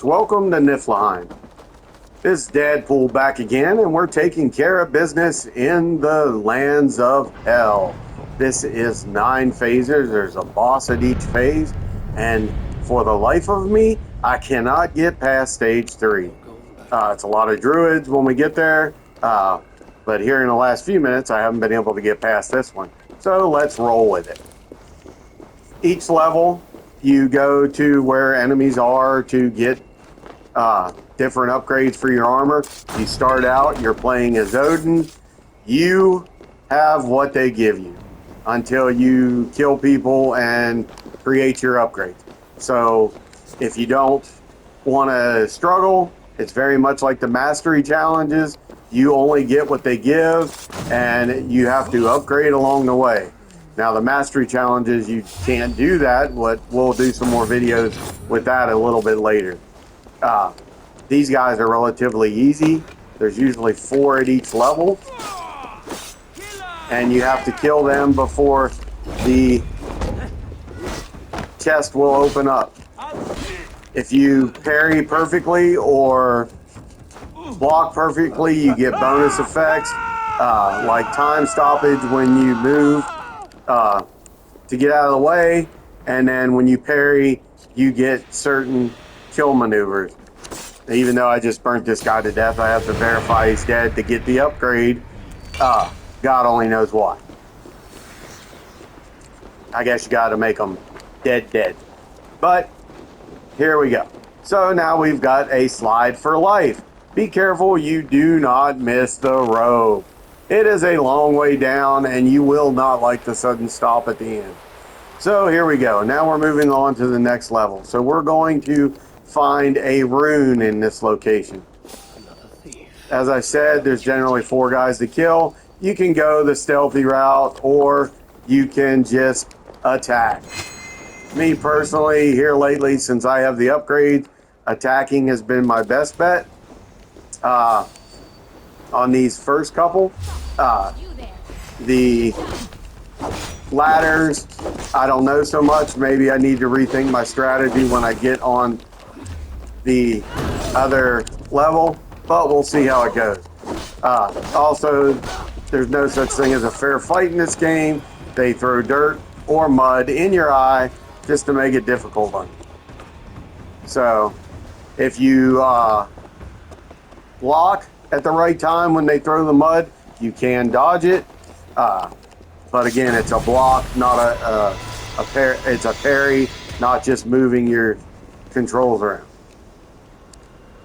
Welcome to Niflheim. This is Deadpool back again, and we're taking care of business in the lands of hell. This is 9 phases. There's a boss at each phase, and for the life of me, I cannot get past stage 3. It's a lot of druids when we get there, but here in the last few minutes, I haven't been able to get past this one. So let's roll with it. Each level, you go to where enemies are to get different upgrades for your armor. You start out, you're playing as Odin. You have what they give you until you kill people and create your upgrades. So if you don't want to struggle, it's very much like the mastery challenges. You only get what they give, and you have to upgrade along the way. Now, the mastery challenges, you can't do that, but we'll do some more videos with that a little bit later. These guys are relatively easy. There's usually 4 at each level, and you have to kill them before the chest will open up. If you parry perfectly or block perfectly, you get bonus effects, like time stoppage when you move to get out of the way, and then when you parry, you get certain kill maneuvers. Even though I just burnt this guy to death, I have to verify he's dead to get the upgrade. God only knows why. I guess you gotta make them dead. But here we go. So now we've got a slide for life. Be careful you do not miss the rope. It is a long way down, and you will not like the sudden stop at the end. So here we go. Now we're moving on to the next level. So we're going to find a rune in this location. As I said, there's generally 4 guys to kill. You can go the stealthy route, or you can just attack. Me personally, here lately, since I have the upgrade, attacking has been my best bet. On these first couple, the ladders, I don't know so much. Maybe I need to rethink my strategy when I get on the other level, but we'll see how it goes. Also, there's no such thing as a fair fight in this game. They throw dirt or mud in your eye just to make it difficult on you. So if you block at the right time when they throw the mud, you can dodge it. But again, it's a block, not it's a parry, not just moving your controls around.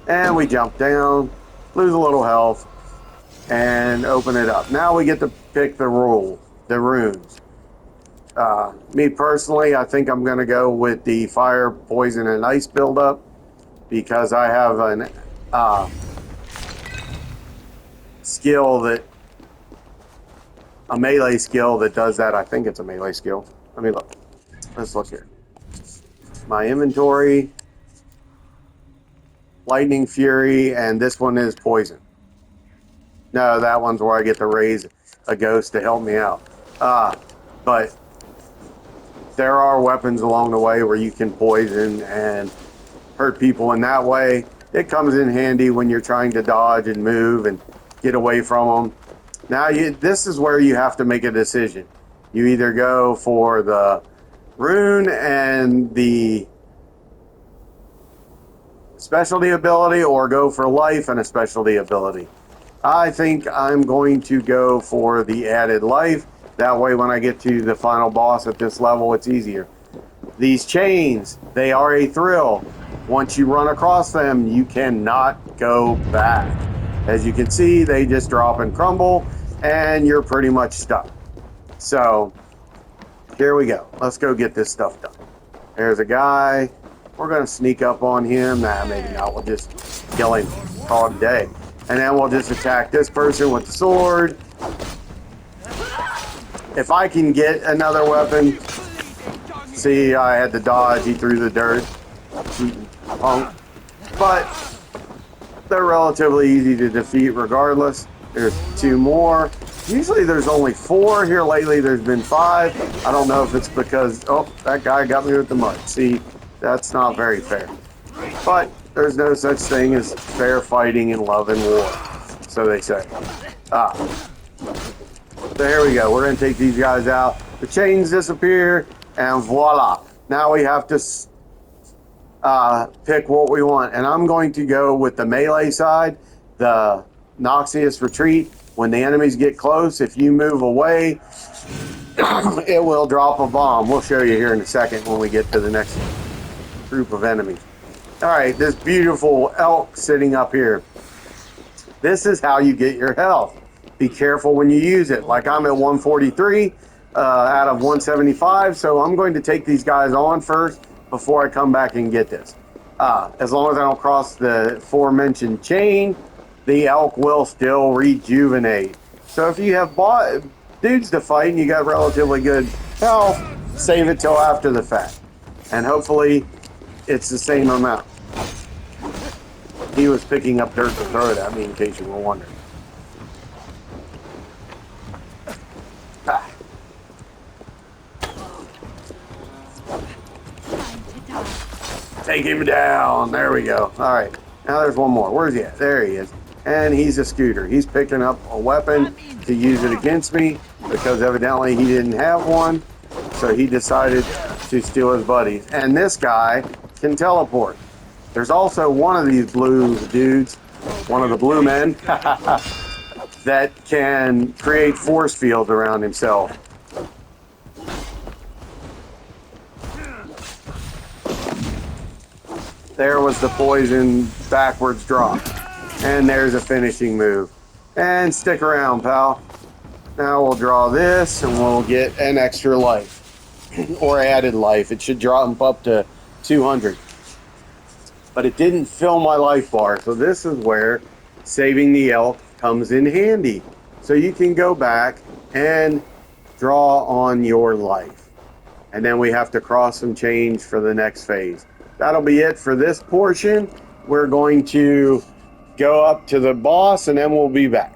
And we jump down, lose a little health, and open it up. Now we get to pick the runes. Me personally, I think I'm going to go with the fire, poison, and ice buildup because I have an a melee skill that does that. I think it's a melee skill. Let me look. Let's look here. My inventory, lightning fury, and this one is poison. No, that one's where I get to raise a ghost to help me out. But there are weapons along the way where you can poison and hurt people in that way. It comes in handy when you're trying to dodge and move and get away from them. Now, this is where you have to make a decision. You either go for the rune and the specialty ability, or go for life and a specialty ability. I think I'm going to go for the added life. That way, when I get to the final boss at this level, it's easier. These chains, they are a thrill. Once you run across them, you cannot go back. As you can see, they just drop and crumble, and you're pretty much stuck. So, here we go. Let's go get this stuff done. There's a guy. We're going to sneak up on him. Nah, maybe not. We'll just kill him. Call it a day. And then we'll just attack this person with the sword. If I can get another weapon. See, I had to dodge. He threw the dirt. Punk. But they're relatively easy to defeat regardless. There's 2 more. Usually there's only 4. Here lately there's been 5. I don't know if it's because, oh, that guy got me with the mud. See, that's not very fair. But there's no such thing as fair fighting in love and war, so they say. So here we go. We're going to take these guys out. The chains disappear, and voila. Now we have to pick what we want. And I'm going to go with the melee side, the Noxious Retreat. When the enemies get close, if you move away, it will drop a bomb. We'll show you here in a second when we get to the next group of enemies. All right, this beautiful elk sitting up here. This is how you get your health. Be careful when you use it. Like I'm at 143 out of 175, so I'm going to take these guys on first before I come back and get this. As long as I don't cross the aforementioned chain, the elk will still rejuvenate. So if you have dudes to fight and you got relatively good health, save it till after the fact. And hopefully it's the same amount. He was picking up dirt to throw it at me in case you were wondering. Take him down. There we go. All right. Now there's one more. Where's he at? There he is. And he's a scooter. He's picking up a weapon to use it against me because evidently he didn't have one. So he decided to steal his buddies. And this guy can teleport. There's also one of these blue dudes, one of the blue men, that can create force fields around himself. There was the poison backwards drop. And there's a finishing move. And stick around, pal. Now we'll draw this and we'll get an extra life. Or added life. It should drop up to 200. But it didn't fill my life bar. So this is where saving the elk comes in handy. So you can go back and draw on your life. And then we have to cross some change for the next phase. That'll be it for this portion. We're going to go up to the boss and then we'll be back.